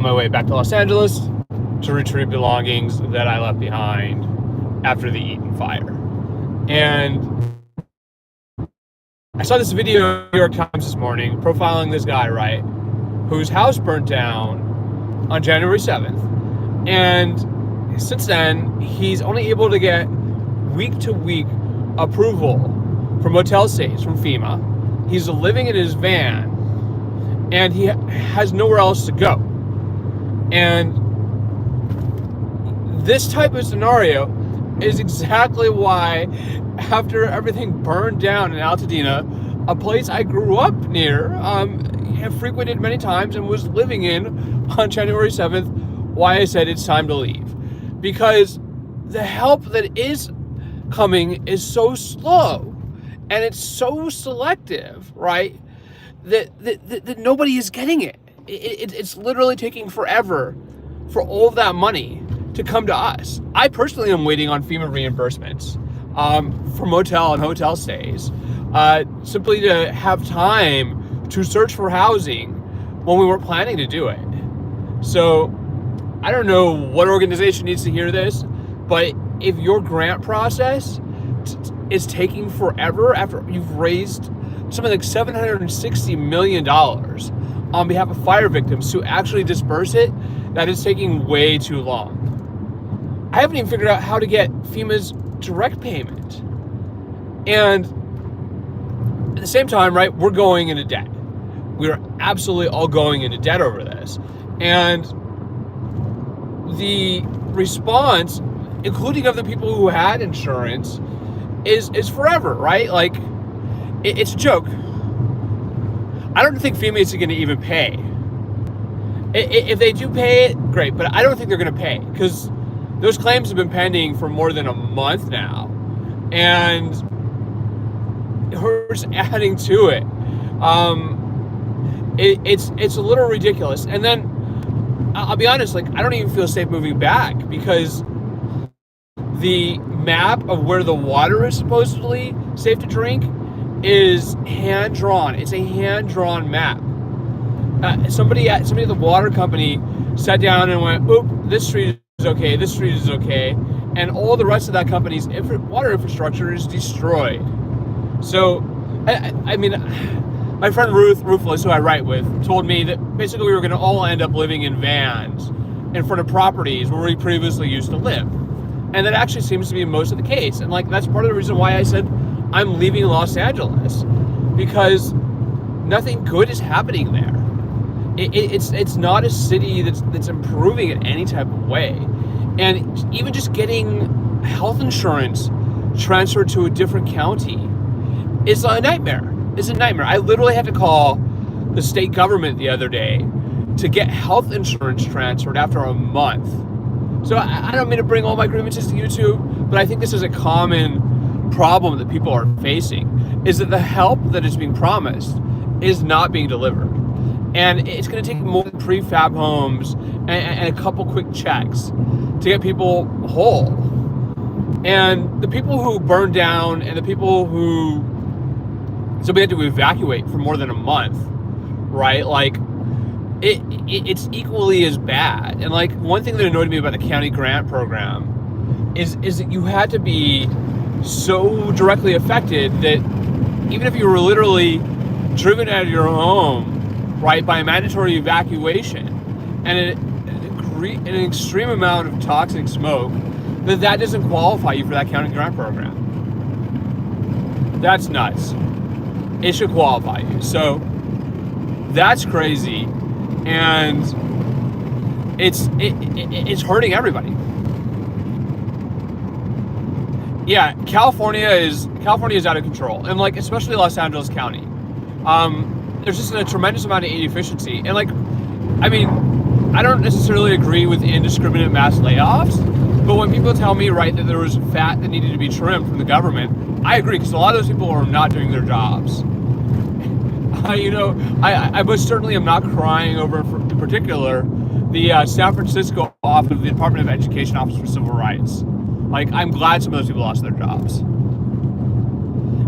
my way back to Los Angeles to retrieve belongings that I left behind after the Eaton fire. And I saw this video in the New York Times this morning profiling this guy, right, whose house burnt down on January 7th. And since then, he's only able to get week-to-week approval for motel stays from FEMA. He's living in his van, and he has nowhere else to go. And this type of scenario is exactly why, after everything burned down in Altadena, a place I grew up near, have frequented many times and was living in on January 7th, why I said it's time to leave. Because the help that is coming is so slow and it's so selective, right, that nobody is getting it. It's literally taking forever for all of that money to come to us. I personally am waiting on FEMA reimbursements for motel and hotel stays, simply to have time to search for housing when we weren't planning to do it. So I don't know what organization needs to hear this, but if your grant process is taking forever after you've raised something like $760 million on behalf of fire victims to actually disperse it, that is taking way too long. I haven't even figured out how to get FEMA's direct payment. And at the same time, right, we're going into debt. We're absolutely all going into debt over this. And the response, including of the people who had insurance, is forever, right? Like, it's a joke. I don't think FEMA is going to even pay. If they do pay it, great, but I don't think they're going to pay, because those claims have been pending for more than a month now, and we're just adding to it. It's a little ridiculous. And then I'll be honest, like, I don't even feel safe moving back, because the map of where the water is supposedly safe to drink is hand-drawn. It's a hand-drawn map. Somebody at the water company sat down and went, oop, this street is okay, this street is okay, and all the rest of that company's water infrastructure is destroyed. So, I mean, my friend Ruthless, who I write with, told me that basically we were going to all end up living in vans in front of properties where we previously used to live. And that actually seems to be most of the case. And like, that's part of the reason why I said I'm leaving Los Angeles, because nothing good is happening there. It's not a city that's improving in any type of way. And even just getting health insurance transferred to a different county is a nightmare. It's a nightmare. I literally had to call the state government the other day to get health insurance transferred after a month. So I don't mean to bring all my grievances to YouTube, but I think this is a common problem that people are facing, is that the help that is being promised is not being delivered. And it's going to take more than prefab homes and a couple quick checks to get people whole. And the people who burned down and the people who somebody had to evacuate for more than a month, right? Like, it's equally as bad. And like, one thing that annoyed me about the county grant program is that you had to be so directly affected that even if you were literally driven out of your home, right, by a mandatory evacuation and an extreme amount of toxic smoke, that doesn't qualify you for that county grant program. That's nuts. It should qualify you. So that's crazy, and it's hurting everybody. Yeah, California is out of control, and like, especially Los Angeles County. There's just a tremendous amount of inefficiency, and like, I mean, I don't necessarily agree with indiscriminate mass layoffs, but when people tell me, right, that there was fat that needed to be trimmed from the government, I agree, because a lot of those people are not doing their jobs. I most certainly am not crying over, in particular, the San Francisco office of the Department of Education Office for Civil Rights. Like, I'm glad some of those people lost their jobs.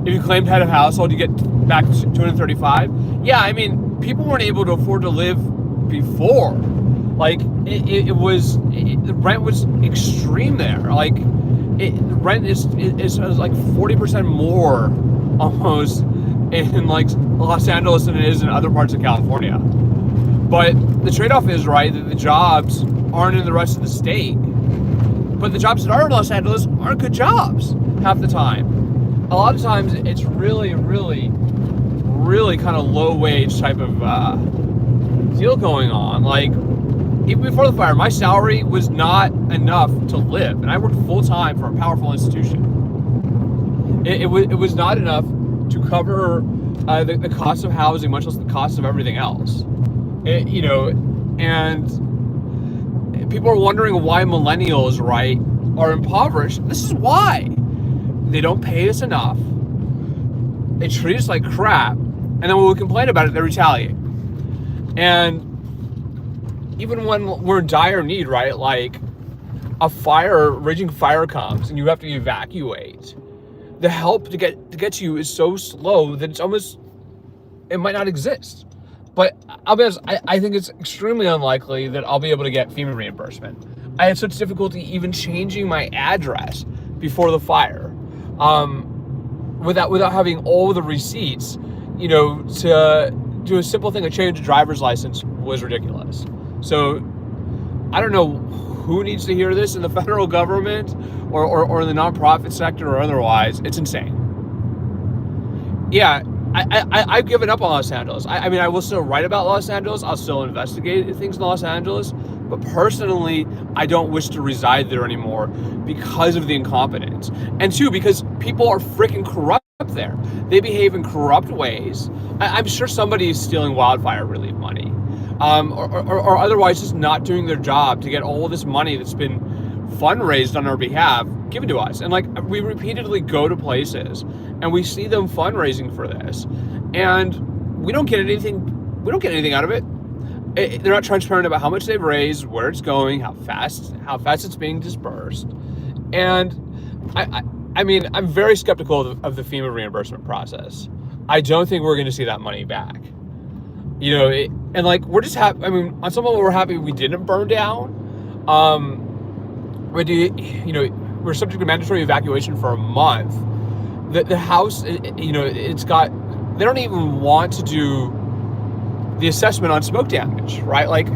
If you claimed head of household, you get back to $235. Yeah, I mean, people weren't able to afford to live before. Like the rent was extreme there. Like the rent is like 40% more almost in like Los Angeles than it is in other parts of California. But the trade-off is, right, that the jobs aren't in the rest of the state. But the jobs that are in Los Angeles aren't good jobs half the time. A lot of times it's really, really, really kind of low-wage type of deal going on. Like, even before the fire, my salary was not enough to live, and I worked full-time for a powerful institution. It was not enough to cover the cost of housing, much less the cost of everything else. And people are wondering why millennials, right, are impoverished. This is why. They don't pay us enough. They treat us like crap. And then when we complain about it, they retaliate. And even when we're in dire need, right, like a raging fire comes and you have to evacuate, the help to get to you is so slow that it might not exist. But I'll be honest, I think it's extremely unlikely that I'll be able to get FEMA reimbursement. I had such difficulty even changing my address before the fire, without having all the receipts. To do a simple thing, a change of driver's license was ridiculous. So I don't know who needs to hear this in the federal government or in the nonprofit sector or otherwise. It's insane. Yeah. I've given up on Los Angeles. I mean, I will still write about Los Angeles. I'll still investigate things in Los Angeles. But personally, I don't wish to reside there anymore because of the incompetence. And two, because people are freaking corrupt there. They behave in corrupt ways. I'm sure somebody is stealing wildfire relief money. Or otherwise just not doing their job to get all this money that's been fundraised on our behalf given to us. And like, we repeatedly go to places and we see them fundraising for this, and we don't get anything out of it. They're not transparent about how much they've raised, where it's going, how fast it's being dispersed. And I mean, I'm very skeptical of the FEMA reimbursement process. I don't think we're going to see that money back. And like, we're just happy. I mean, on some level, we're happy we didn't burn down. We're subject to mandatory evacuation for a month. The house, they don't even want to do the assessment on smoke damage, right? Like,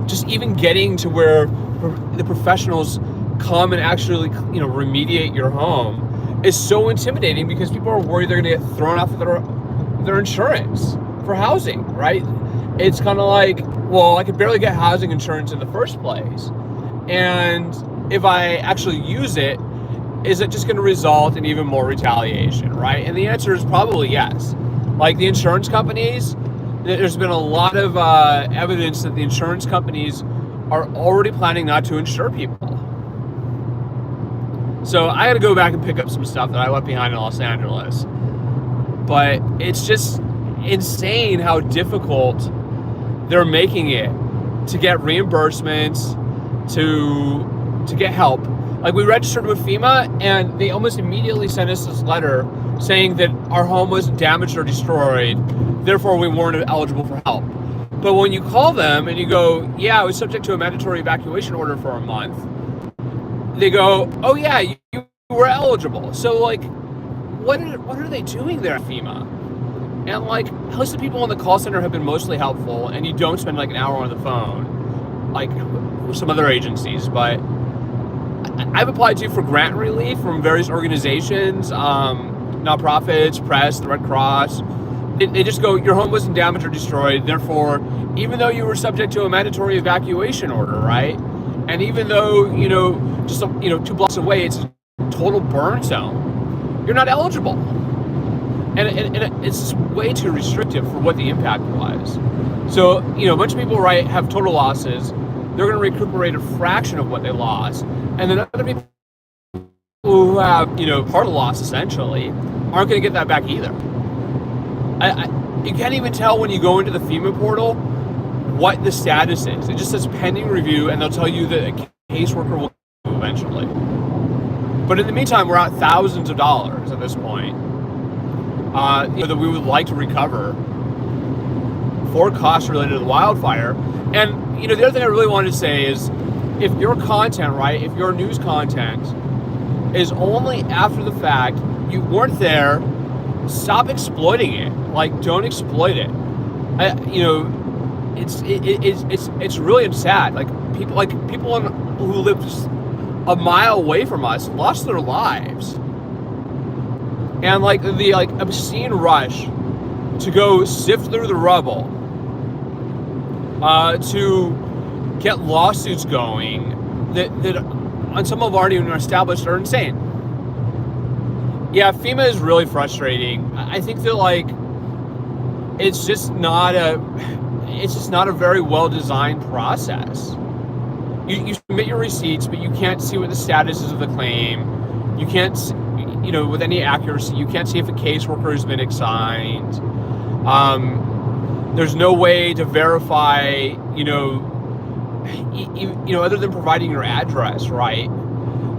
just even getting to where the professionals come and actually, remediate your home is so intimidating because people are worried they're going to get thrown off of their insurance for housing, right? It's kind of like, well, I could barely get housing insurance in the first place. And if I actually use it, is it just going to result in even more retaliation, right? And the answer is probably yes. Like the insurance companies, there's been a lot of evidence that the insurance companies are already planning not to insure people. So I got to go back and pick up some stuff that I left behind in Los Angeles. But it's just insane how difficult they're making it to get reimbursements, to get help. Like, we registered with FEMA and they almost immediately sent us this letter saying that our home was damaged or destroyed, therefore we weren't eligible for help. But when you call them and you go, yeah, I was subject to a mandatory evacuation order for a month, they go, oh yeah, you were eligible. So like, what are they doing there at FEMA? And like, at least the people on the call center have been mostly helpful, and you don't spend like an hour on the phone, like with some other agencies. But I've applied for grant relief from various organizations, nonprofits, press, the Red Cross. They just go, your home wasn't damaged or destroyed, therefore, even though you were subject to a mandatory evacuation order, right? And even though, just 2 blocks away, it's a total burn zone, you're not eligible. And it's just way too restrictive for what the impact was. So, a bunch of people, right, have total losses. They're going to recuperate a fraction of what they lost. And then other people who have, part of the loss, essentially, aren't going to get that back either. You can't even tell when you go into the FEMA portal what the status is. It just says pending review, and they'll tell you that a caseworker will eventually. But in the meantime, we're out thousands of dollars at this point that we would like to recover for costs related to the wildfire. And, the other thing I really wanted to say is, if your content, right, if your news content is only after the fact, you weren't there, stop exploiting it. Like, don't exploit it. It's really sad. Like people who live just a mile away from us lost their lives, and like the obscene rush to go sift through the rubble, to get lawsuits going that on some of already established are insane. Yeah, FEMA is really frustrating. I think that it's just not a very well designed process. You submit your receipts, but you can't see what the status is of the claim. You can't, with any accuracy, you can't see if a caseworker has been assigned. There's no way to verify, other than providing your address, right,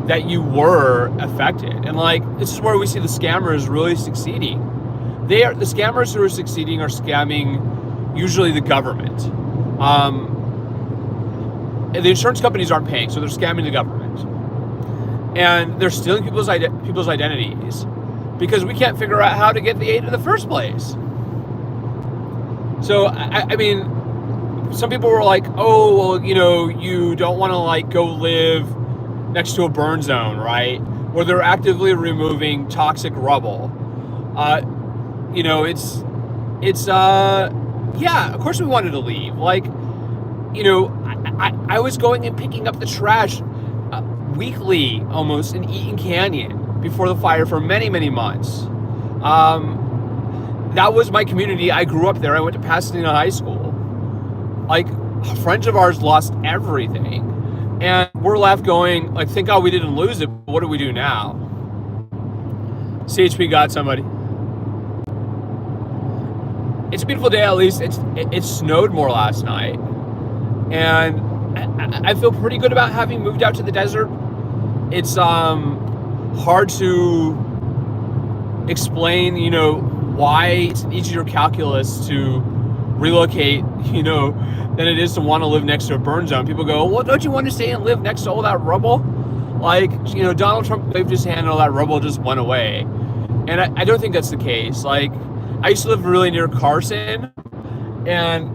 that you were affected. And this is where we see the scammers really succeeding. The scammers who are succeeding are scamming usually the government. The insurance companies aren't paying, so they're scamming the government. And they're stealing people's identities because we can't figure out how to get the aid in the first place. So, I mean, some people were like, oh, well, you don't want to go live next to a burn zone, right? Where they're actively removing toxic rubble. Yeah, of course we wanted to leave. I was going and picking up the trash weekly almost in Eaton Canyon before the fire for many, many months. That was my community. I grew up there. I went to Pasadena High School. Friends of ours lost everything. And we're left going, thank God we didn't lose it, but what do we do now? CHP got somebody. It's a beautiful day, at least. It snowed more last night. And I feel pretty good about having moved out to the desert. It's hard to explain, why it's an easier calculus to relocate, than it is to want to live next to a burn zone. People go, well, don't you want to stay and live next to all that rubble? Donald Trump waved his hand and all that rubble just went away. And I don't think that's the case. I used to live really near Carson, and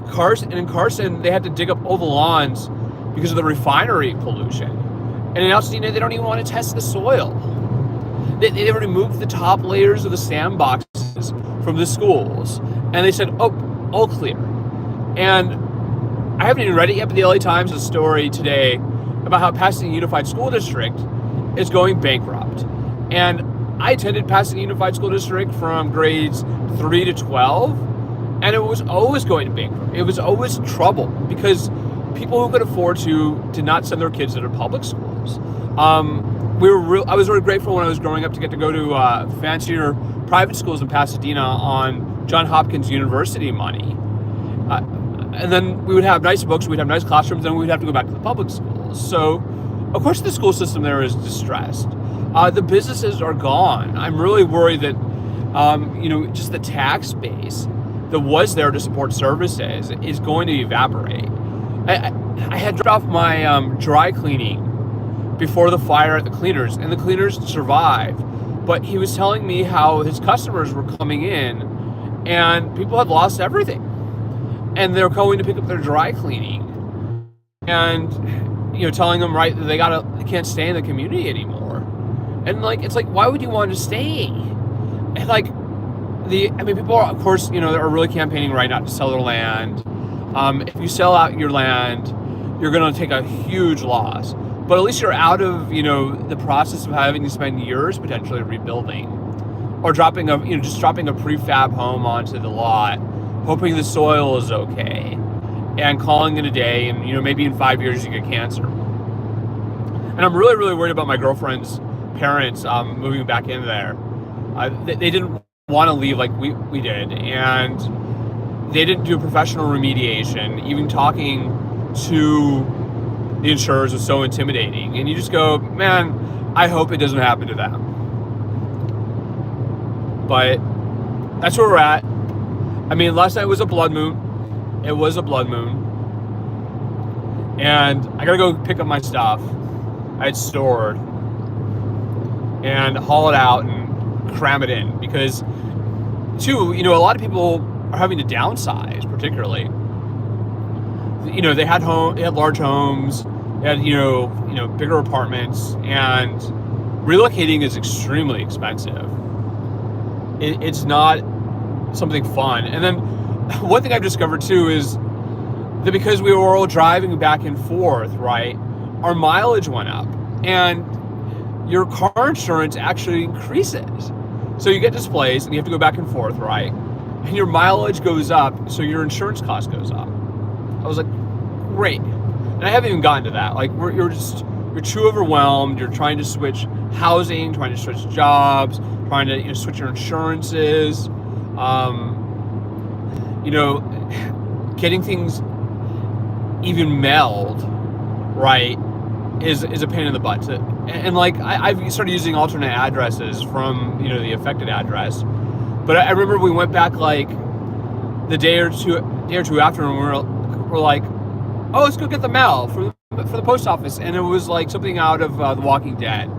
in Carson, they had to dig up all the lawns because of the refinery pollution. And in Altadena, they don't even want to test the soil. They removed the top layers of the sandboxes from the schools, and they said, oh, all clear. And I haven't even read it yet, but the LA Times has a story today about how Pasadena Unified School District is going bankrupt. And I attended Pasadena Unified School District from grades 3 to 12, and it was always going to bankrupt. It was always trouble because people who could afford to did not send their kids to their public schools. I was really grateful when I was growing up to get to go to fancier private schools in Pasadena on Johns Hopkins University money. And then we would have nice books, we'd have nice classrooms, and we'd have to go back to the public schools. So, of course, the school system there is distressed. The businesses are gone. I'm really worried that, just the tax base that was there to support services is going to evaporate. I had dropped off my dry cleaning before the fire at the cleaners, and the cleaners survived. But he was telling me how his customers were coming in, and people had lost everything. And they're going to pick up their dry cleaning, and telling them that they can't stay in the community anymore. And it's why would you want to stay? And people are, of course, are really campaigning right now to sell their land. If you sell out your land, you're going to take a huge loss. But at least you're out of the process of having to spend years potentially rebuilding, or dropping a prefab home onto the lot, hoping the soil is okay, and calling it a day, and maybe in 5 years you get cancer. And I'm really, really worried about my girlfriend's parents moving back in there. They didn't want to leave like we did, and they didn't do professional remediation. Even talking to the insurers was so intimidating, and you just go, man, I hope it doesn't happen to them. But that's where we're at. I mean, last night was a blood moon. It was a blood moon. and I gotta go pick up my stuff I had stored and haul it out and cram it in, because two, a lot of people are having to downsize, particularly. They had large homes, they had bigger apartments, and relocating is extremely expensive. It's not something fun. And then one thing I've discovered too is that because we were all driving back and forth, right, our mileage went up, and your car insurance actually increases. So you get displaced and you have to go back and forth, right? And your mileage goes up, so your insurance cost goes up. I was like, great. And I haven't even gotten to that. Like, you're too overwhelmed. You're trying to switch housing, trying to switch jobs, trying to switch your insurances. Getting things even mailed, right, is a pain in the butt. And like, I've started using alternate addresses from the affected address. But I remember we went back like the day or two after, and we're like, oh, let's go get the mail for the post office. And it was like something out of The Walking Dead.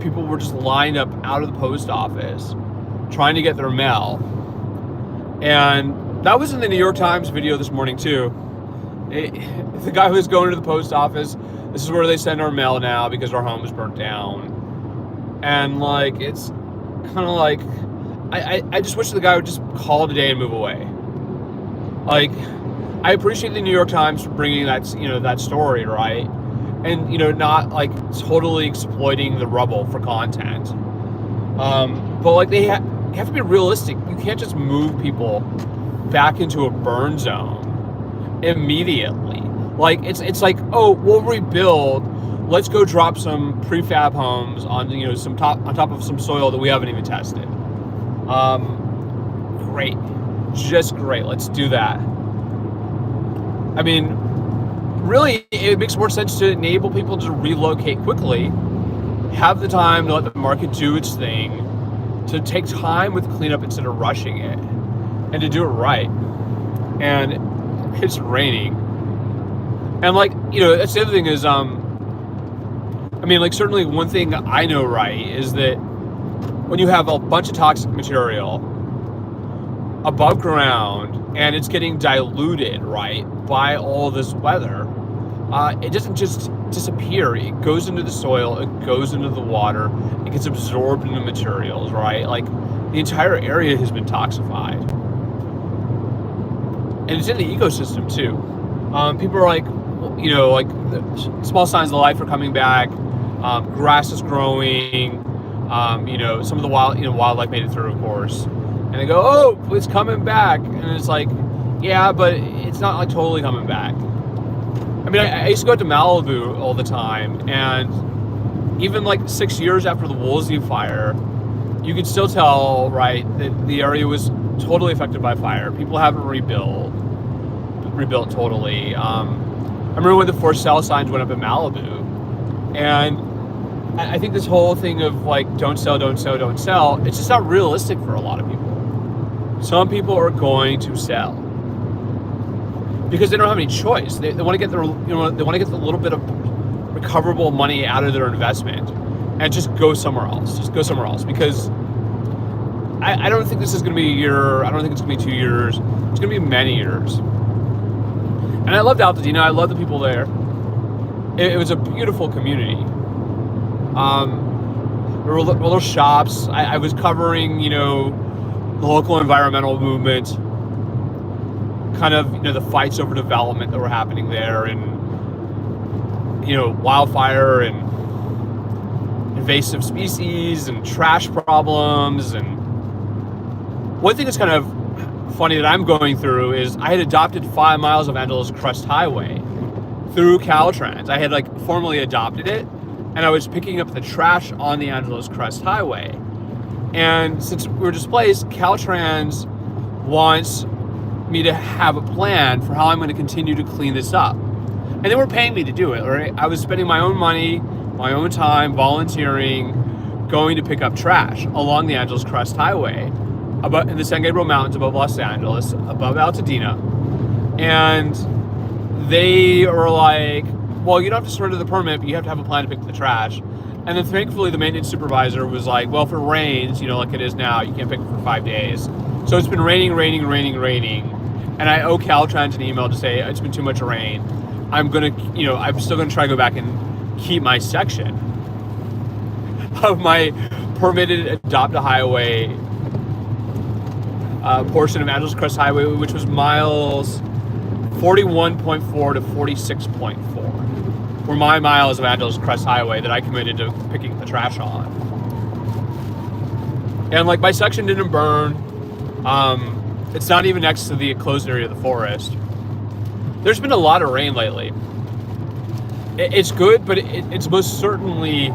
People were just lined up out of the post office trying to get their mail. And that was in the New York Times video this morning too. The guy who was going to the post office, this is where they send our mail now because our home is burnt down. And like, it's kind of like, I just wish the guy would just call it a day and move away. Like, I appreciate the New York Times for bringing that story, right? And not like totally exploiting the rubble for content. But like, you have to be realistic. You can't just move people back into a burn zone immediately. Like, it's like, oh, we'll rebuild. Let's go drop some prefab homes on on top of some soil that we haven't even tested. Great, just great. Let's do that. I mean, really, it makes more sense to enable people to relocate quickly, have the time to let the market do its thing, to take time with cleanup instead of rushing it, and to do it right. And it's raining. And like, that's the other thing is, certainly one thing I know, right, is that when you have a bunch of toxic material above ground and it's getting diluted, right, by all this weather, it doesn't just disappear. It goes into the soil, it goes into the water, it gets absorbed into materials, right? Like, the entire area has been toxified. And it's in the ecosystem too. People are like, like, the small signs of life are coming back. Grass is growing. Some of the wildlife made it through, of course. And they go, oh, it's coming back. And it's like, yeah, but it's not like totally coming back. I mean, I used to go out to Malibu all the time, and even like 6 years after the Woolsey fire, you could still tell, right, that the area was totally affected by fire. People haven't rebuilt totally. I remember when the for sale signs went up in Malibu, and I think this whole thing of like, don't sell, it's just not realistic for a lot of people. Some people are going to sell because they don't have any choice. They want to get their, they want to get the little bit of recoverable money out of their investment and just go somewhere else. Because I don't think this is going to be a year. I don't think it's going to be 2 years. It's going to be many years. And I loved Altadena. I love the people there. It was a beautiful community. There were little shops. I was covering, the local environmental movement, kind of, the fights over development that were happening there, and, wildfire and invasive species and trash problems. And one thing that's kind of funny that I'm going through is I had adopted 5 miles of Angeles Crest Highway through Caltrans. I had formally adopted it, and I was picking up the trash on the Angeles Crest Highway. And since we were displaced, Caltrans wants me to have a plan for how I'm going to continue to clean this up. And they were paying me to do it, right? I was spending my own money, my own time, volunteering, going to pick up trash along the Angeles Crest Highway, in the San Gabriel Mountains above Los Angeles, above Altadena. And they were like, well, you don't have to surrender the permit, but you have to have a plan to pick the trash. And then thankfully the maintenance supervisor was like, well, if it rains, like it is now, you can't pick it for 5 days. So it's been raining. And I owe Caltrans an email to say it's been too much rain. I'm still gonna try to go back and keep my section of my permitted adopt a highway portion of Angeles Crest Highway, which was miles 41.4 to 46.4, were my miles of Angeles Crest Highway that I committed to picking the trash on. And like my section didn't burn. It's not even next to the enclosed area of the forest. There's been a lot of rain lately. It's good, but it's most certainly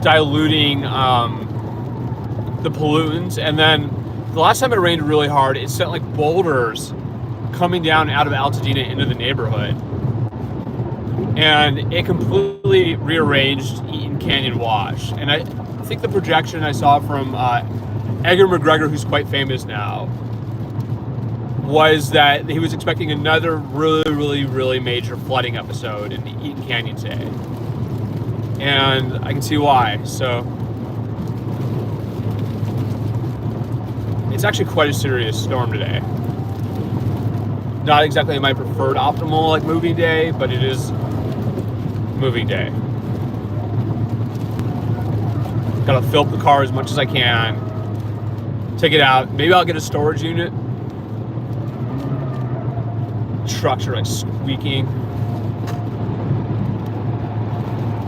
diluting the pollutants. And then the last time it rained really hard, it sent like boulders coming down out of Altadena into the neighborhood. And it completely rearranged Eaton Canyon Wash. And I think the projection I saw from Edgar McGregor, who's quite famous now, was that he was expecting another really major flooding episode in Eaton Canyon today. And I can see why. So it's actually quite a serious storm today. Not exactly my preferred optimal like moving day, but it is moving day. Gotta fill up the car as much as I can. Take it out. Maybe I'll get a storage unit. Trucks are like squeaking.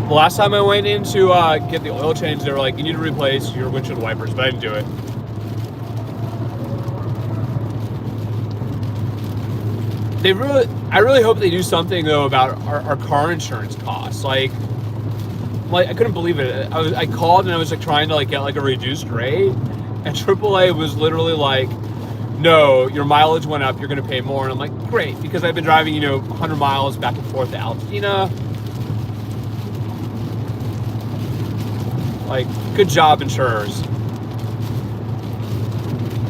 The last time I went in to get the oil change, they were like, you need to replace your windshield wipers, but I didn't do it. I really hope they do something though about our car insurance costs. Like I couldn't believe it. I called and I was like trying to like get like a reduced rate, and AAA was literally like, no, your mileage went up, you're gonna pay more. And I'm like, great, because I've been driving 100 miles back and forth to Altadena. Like, good job, insurers.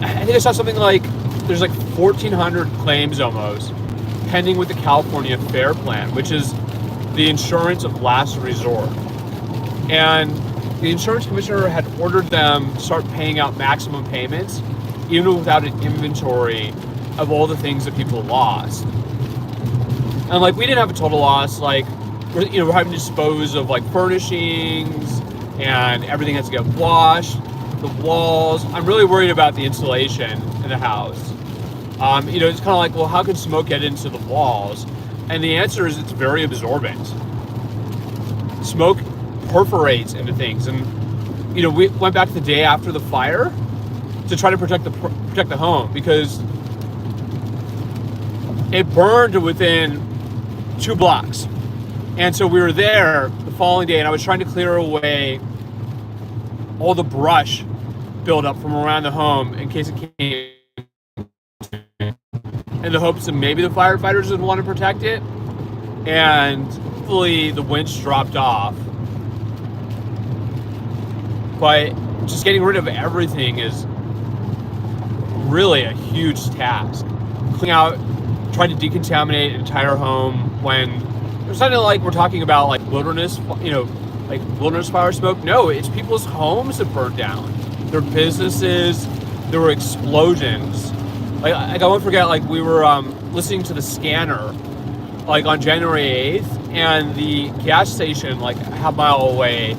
I think I saw something like there's like 1,400 claims almost pending with the California Fair Plan, which is the insurance of last resort. And the insurance commissioner had ordered them to start paying out maximum payments, even without an inventory of all the things that people lost. And like, we didn't have a total loss. Like, we're having to dispose of like furnishings, and everything has to get washed, the walls. I'm really worried about the insulation in the house. It's kind of like, well, how can smoke get into the walls? And the answer is it's very absorbent. Smoke perforates into things. And, we went back the day after the fire to try to protect the home, because it burned within 2 blocks. And so we were there the following day, and I was trying to clear away all the brush buildup from around the home in case it came, in the hopes that maybe the firefighters would want to protect it. And hopefully the winch dropped off. But just getting rid of everything is really a huge task. Cleaning out, trying to decontaminate an entire home when it's not like we're talking about like wilderness, like wilderness fire smoke. No, it's people's homes that burned down, their businesses. There were explosions. Like I won't forget, like we were listening to the scanner like on January 8th, and the gas station like a half mile away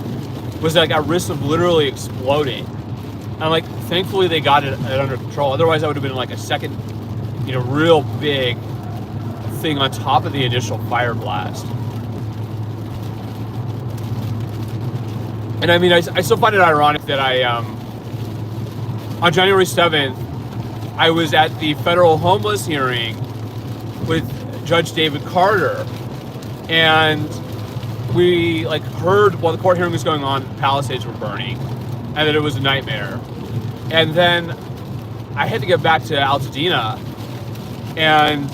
was like at risk of literally exploding. And like thankfully they got it under control. Otherwise that would have been like a second, real big thing on top of the initial fire blast. And I mean, I still find it ironic that on January 7th, I was at the federal homeless hearing with Judge David Carter, and we like heard while the court hearing was going on, Palisades were burning, and that it was a nightmare. And then I had to get back to Altadena, and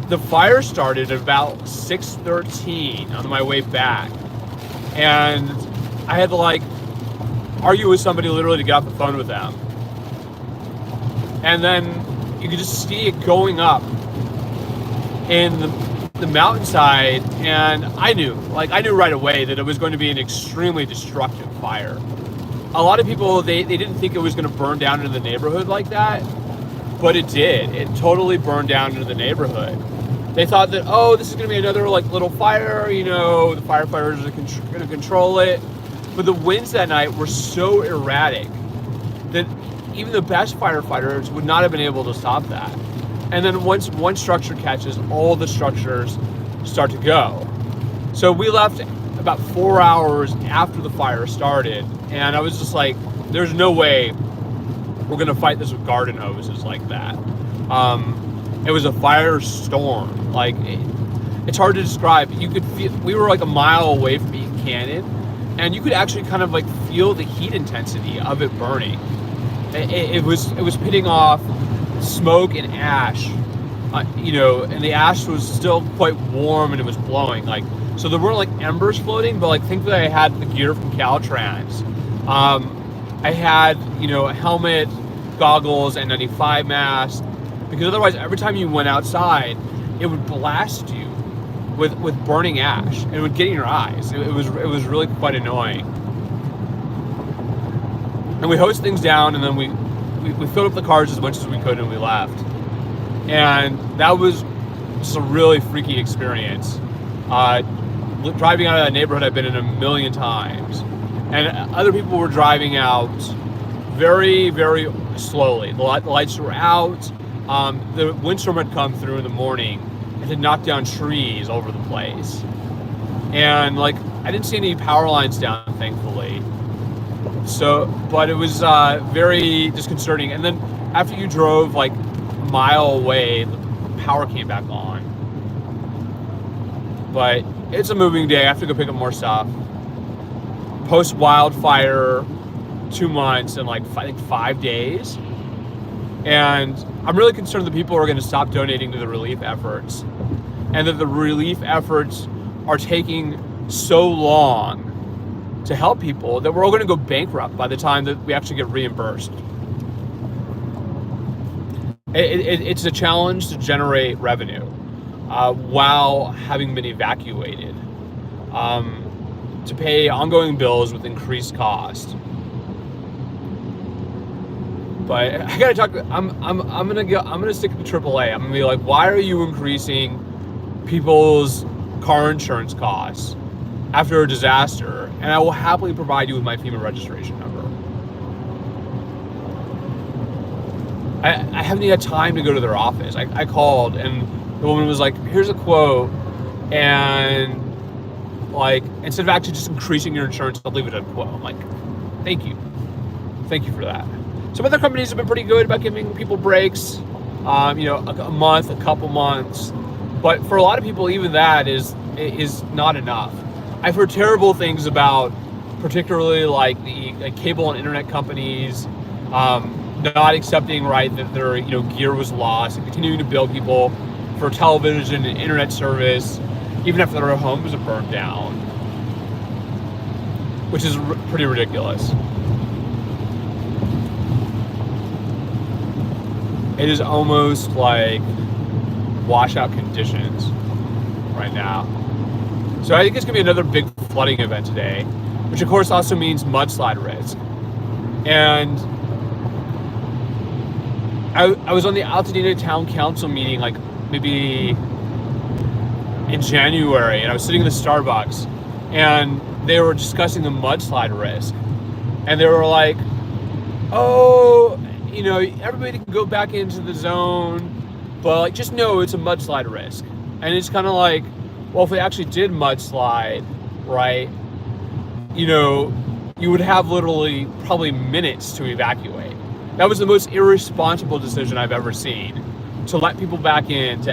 the fire started at about 6:13 on my way back. And I had to like argue with somebody literally to get off the phone with them. And then you could just see it going up in the mountainside, and I knew right away that it was going to be an extremely destructive fire. A lot of people, they didn't think it was going to burn down into the neighborhood like that, but it did. It totally burned down into the neighborhood. They thought that, oh, this is going to be another like little fire, the firefighters are going to control it. But the winds that night were so erratic that even the best firefighters would not have been able to stop that. And then once one structure catches, all the structures start to go. So we left about 4 hours after the fire started, and I was just like, there's no way we're going to fight this with garden hoses like that. It was a firestorm. Like, it's hard to describe. You could feel, we were like a mile away from Eaton Canyon, and you could actually kind of like feel the heat intensity of it burning. It was pitting off smoke and ash, and the ash was still quite warm and it was blowing. Like, so there weren't like embers floating, but like thankfully I had the gear from Caltrans. I had, a helmet, goggles, and 95 mask, because otherwise every time you went outside, it would blast you with burning ash, and it would get in your eyes. It was really quite annoying. And we hosed things down, and then we filled up the cars as much as we could, and we left. And that was just a really freaky experience. Driving out of that neighborhood I've been in a million times, and other people were driving out very, very slowly. The lights were out. The windstorm had come through in the morning. It had knocked down trees all over the place. And like, I didn't see any power lines down, thankfully. So, but it was very disconcerting. And then after you drove like a mile away, the power came back on. But it's a moving day. I have to go pick up more stuff. Post wildfire, 2 months and like I think 5 days. And I'm really concerned that people are going to stop donating to the relief efforts, and that the relief efforts are taking so long to help people that we're all going to go bankrupt by the time that we actually get reimbursed. It's a challenge to generate revenue while having been evacuated, to pay ongoing bills with increased cost. But I gotta talk. I'm gonna stick to AAA. I'm gonna be like, why are you increasing people's car insurance costs after a disaster? And I will happily provide you with my FEMA registration number. I haven't even had time to go to their office. I called, and the woman was like, here's a quote, and like, instead of actually just increasing your insurance, I'll leave it at a quote. I'm like, thank you for that. Some other companies have been pretty good about giving people breaks, a month, a couple months. But for a lot of people, even that is not enough. I've heard terrible things about, particularly like the cable and internet companies not accepting that their gear was lost and continuing to bill people for television and internet service, even after their homes have burned down, which is pretty ridiculous. It is almost like washout conditions right now. So I think it's gonna be another big flooding event today, which of course also means mudslide risk. And I was on the Altadena Town Council meeting like maybe in January, and I was sitting in the Starbucks, and they were discussing the mudslide risk. And they were like, oh, everybody can go back into the zone, but like, just know it's a mudslide risk. And it's kind of like, well, if they actually did mudslide, right, you would have literally probably minutes to evacuate. That was the most irresponsible decision I've ever seen, to let people back into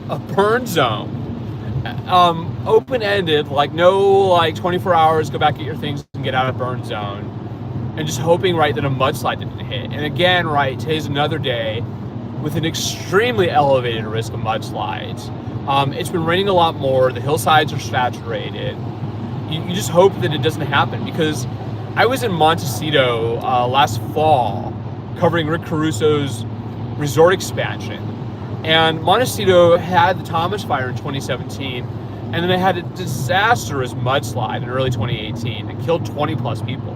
a burn zone, open-ended, like no 24 hours, go back, get your things and get out of burn zone. And just hoping, that a mudslide didn't hit. And again, today's another day with an extremely elevated risk of mudslides. It's been raining a lot more. The hillsides are saturated. You just hope that it doesn't happen, because I was in Montecito last fall covering Rick Caruso's resort expansion. And Montecito had the Thomas Fire in 2017, and then they had a disastrous mudslide in early 2018 that killed 20 plus people.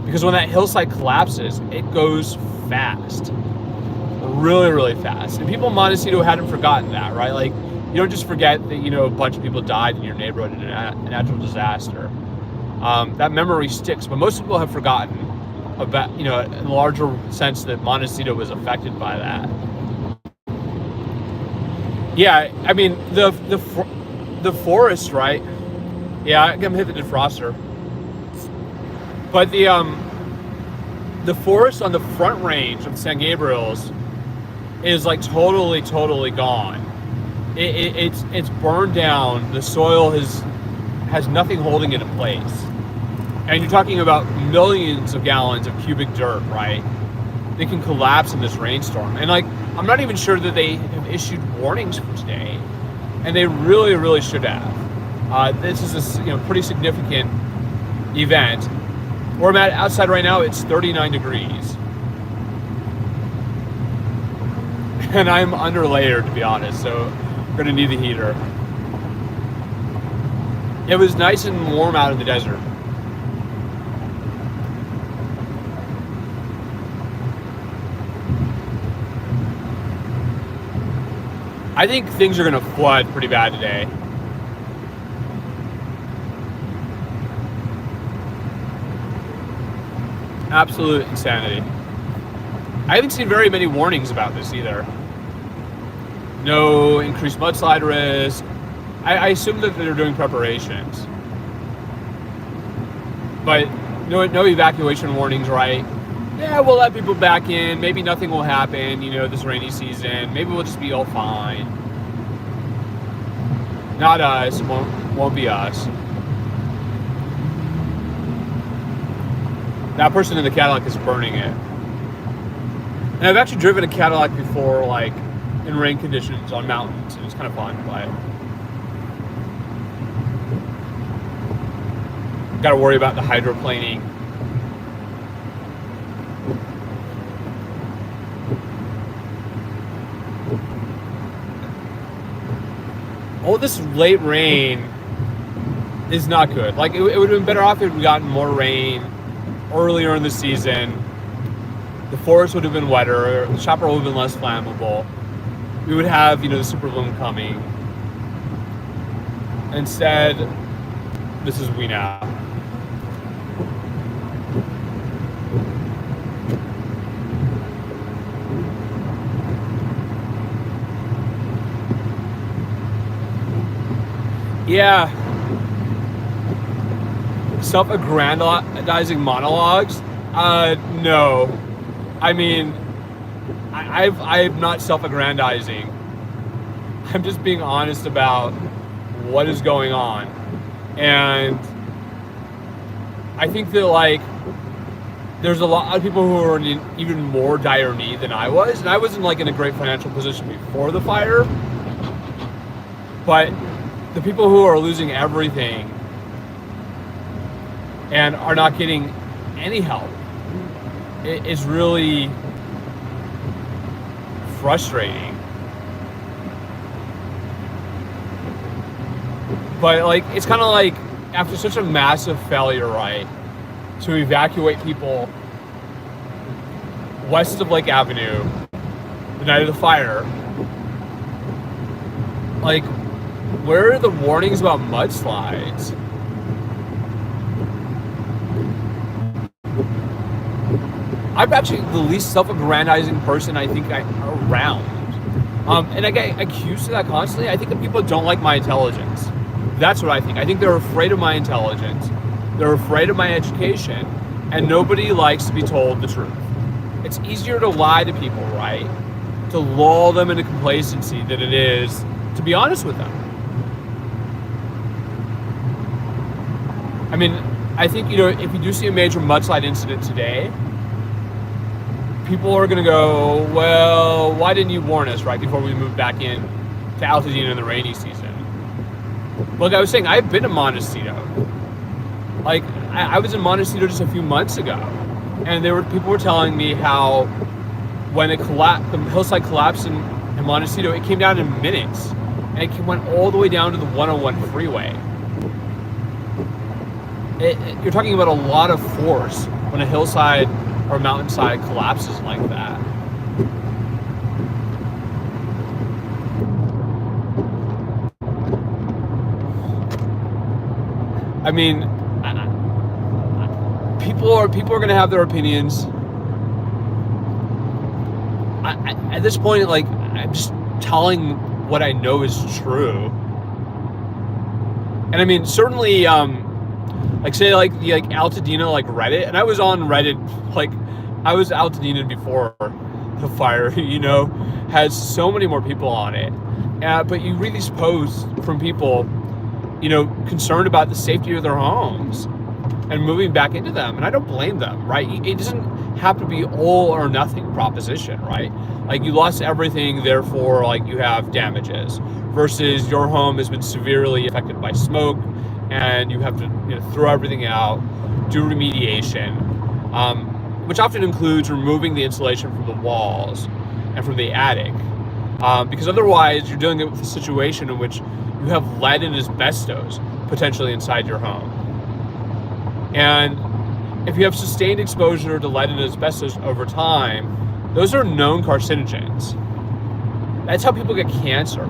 Because when that hillside collapses, it goes fast. Really, really fast. And people in Montecito hadn't forgotten that, right? Like, you don't just forget that, a bunch of people died in your neighborhood in a natural disaster. That memory sticks, but most people have forgotten about, in a larger sense, that Montecito was affected by that. Yeah, I mean, the forest, right? Yeah, I'm gonna hit the defroster. But the forest on the front range of San Gabriel's is like totally gone. It's burned down. The soil has nothing holding it in place. And you're talking about millions of gallons of cubic dirt, right? They can collapse in this rainstorm. And I'm not even sure that they have issued warnings for today, and they really, really should have. This is a pretty significant event. Where I'm at outside right now, it's 39 degrees. And I'm underlayered, to be honest, so I'm gonna need the heater. It was nice and warm out in the desert. I think things are gonna flood pretty bad today. Absolute insanity. I haven't seen very many warnings about this either. No increased mudslide risk. I assume that they're doing preparations. But no evacuation warnings, right? Yeah, we'll let people back in. Maybe nothing will happen, this rainy season. Maybe we'll just be all fine. Not us. Won't be us. That person in the Cadillac is burning it. And I've actually driven a Cadillac before, in rain conditions on mountains, and it's kind of fun to play. Got to worry about the hydroplaning. All this late rain is not good. It would have been better off if we'd gotten more rain earlier in the season. The forest would have been wetter, the chopper would have been less flammable. We would have, the super bloom coming. Instead, this is we now. Yeah. Self-aggrandizing monologues? No. I mean, I'm not self-aggrandizing. I'm just being honest about what is going on. And I think that, there's a lot of people who are in even more dire need than I was. And I wasn't, in a great financial position before the fire. But the people who are losing everything and are not getting any help, it is really frustrating. But it's kind of after such a massive failure, right, to evacuate people west of Lake Avenue the night of the fire, where are the warnings about mudslides? I'm actually the least self-aggrandizing person I think around. And I get accused of that constantly. I think that people don't like my intelligence. That's what I think. I think they're afraid of my intelligence. They're afraid of my education. And nobody likes to be told the truth. It's easier to lie to people, right? To lull them into complacency than it is to be honest with them. I mean, I think, if you do see a major mudslide incident today, people are going to go, well, why didn't you warn us right before we moved back in to Altadena in the rainy season? Like I was saying, I've been to Montecito. I was in Montecito just a few months ago, and people were telling me how when the hillside collapsed in Montecito, it came down in minutes, and it went all the way down to the 101 freeway. You're talking about a lot of force when a hillside or mountainside collapses like that. I mean, people are going to have their opinions. At this point, like, I'm just telling what I know is true. And I mean, certainly, like, say, like, the, like, Altadena, like, Reddit, and I was on Reddit, like, I was Altadena before the fire, you know, has so many more people on it. But you read these posts from people, you know, concerned about the safety of their homes and moving back into them. And I don't blame them, right? It doesn't have to be all or nothing proposition, right? Like, you lost everything, therefore, like, you have damages, versus your home has been severely affected by smoke and you have to, you know, throw everything out, do remediation, which often includes removing the insulation from the walls and from the attic, because otherwise you're dealing with a situation in which you have lead and asbestos potentially inside your home. And if you have sustained exposure to lead and asbestos over time, those are known carcinogens. That's how people get cancer.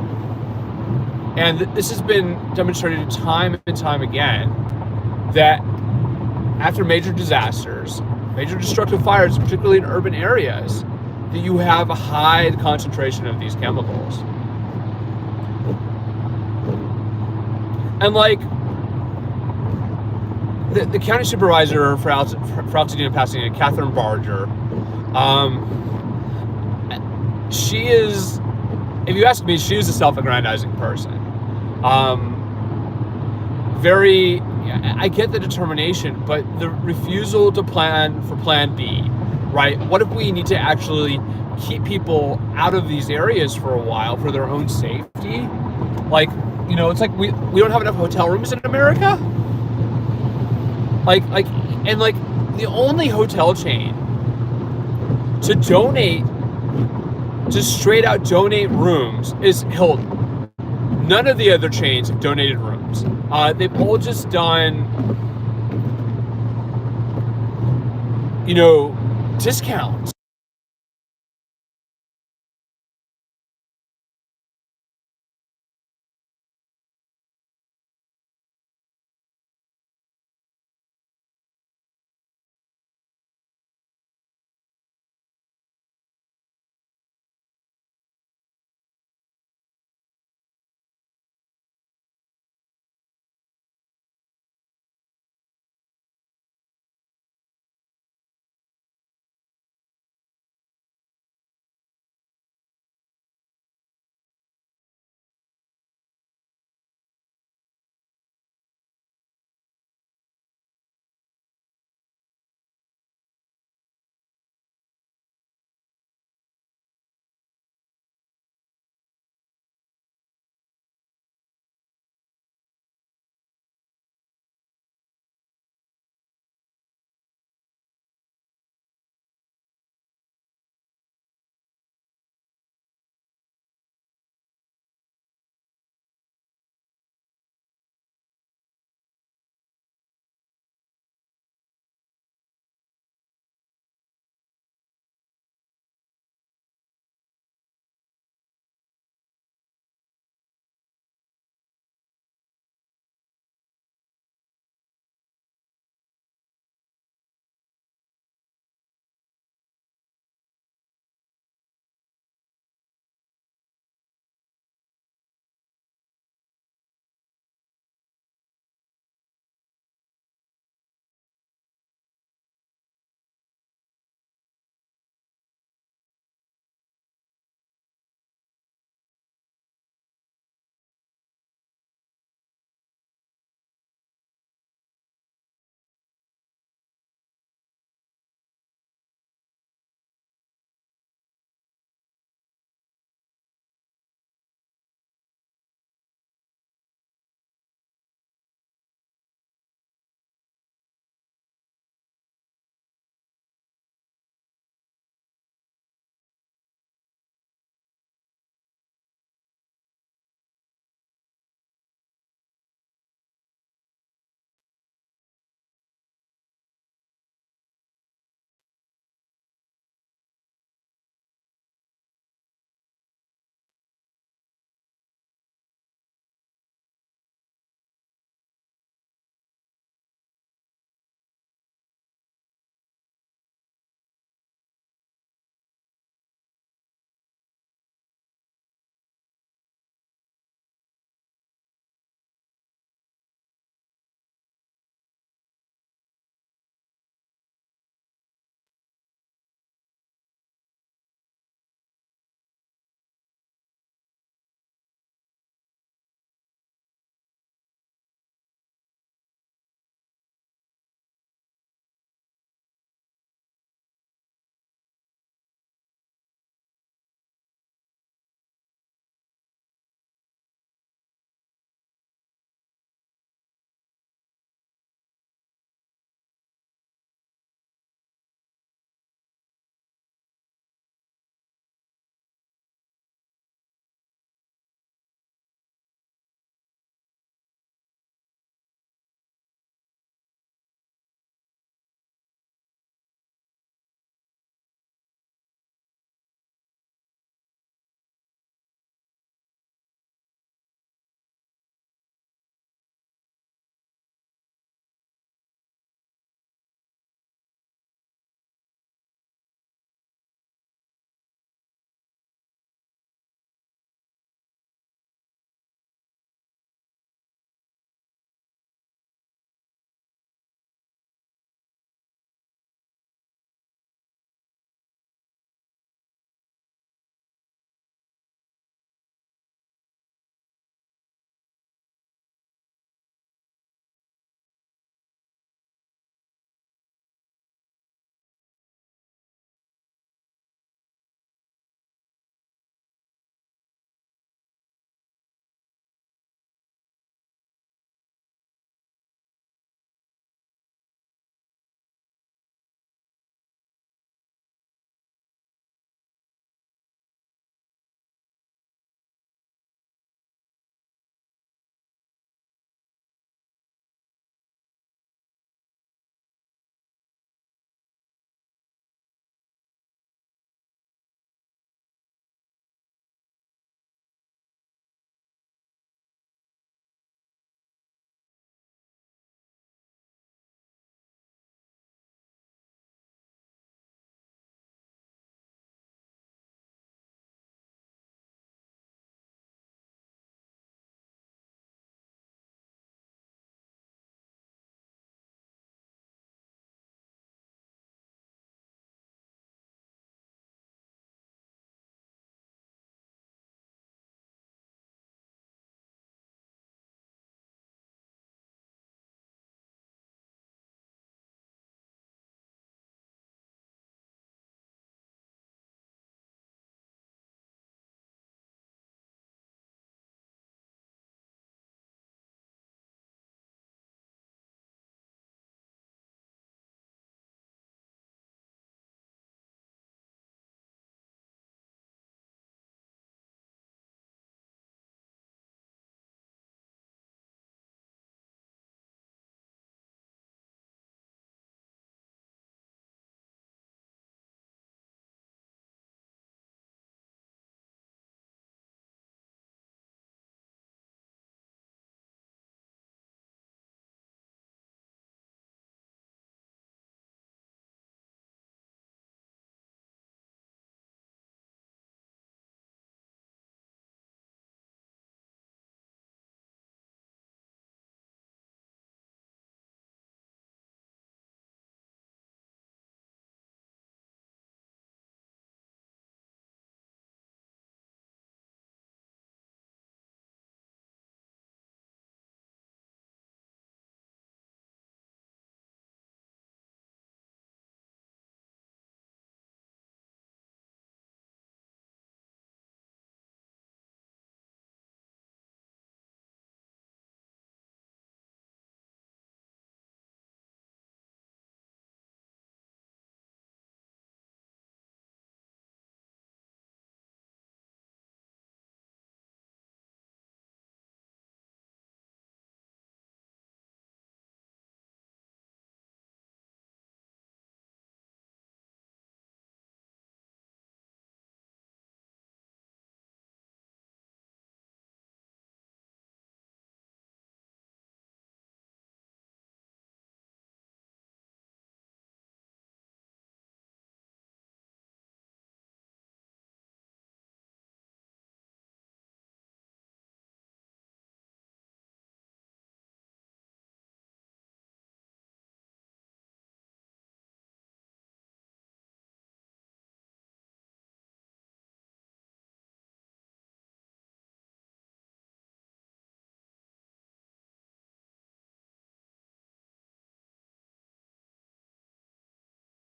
And this has been demonstrated time and time again, that after major disasters, major destructive fires, particularly in urban areas, that you have a high concentration of these chemicals. And like, the county supervisor for Altadena, Pasadena, Catherine Barger, she is, if you ask me, she is a self-aggrandizing person. I get the determination, but the refusal to plan for Plan B, right? What if we need to actually keep people out of these areas for a while for their own safety? Like, you know, it's like we don't have enough hotel rooms in America. Like, the only hotel chain to donate, to straight out donate rooms is Hilton. None of the other chains have donated rooms. They've all just done, you know, discounts.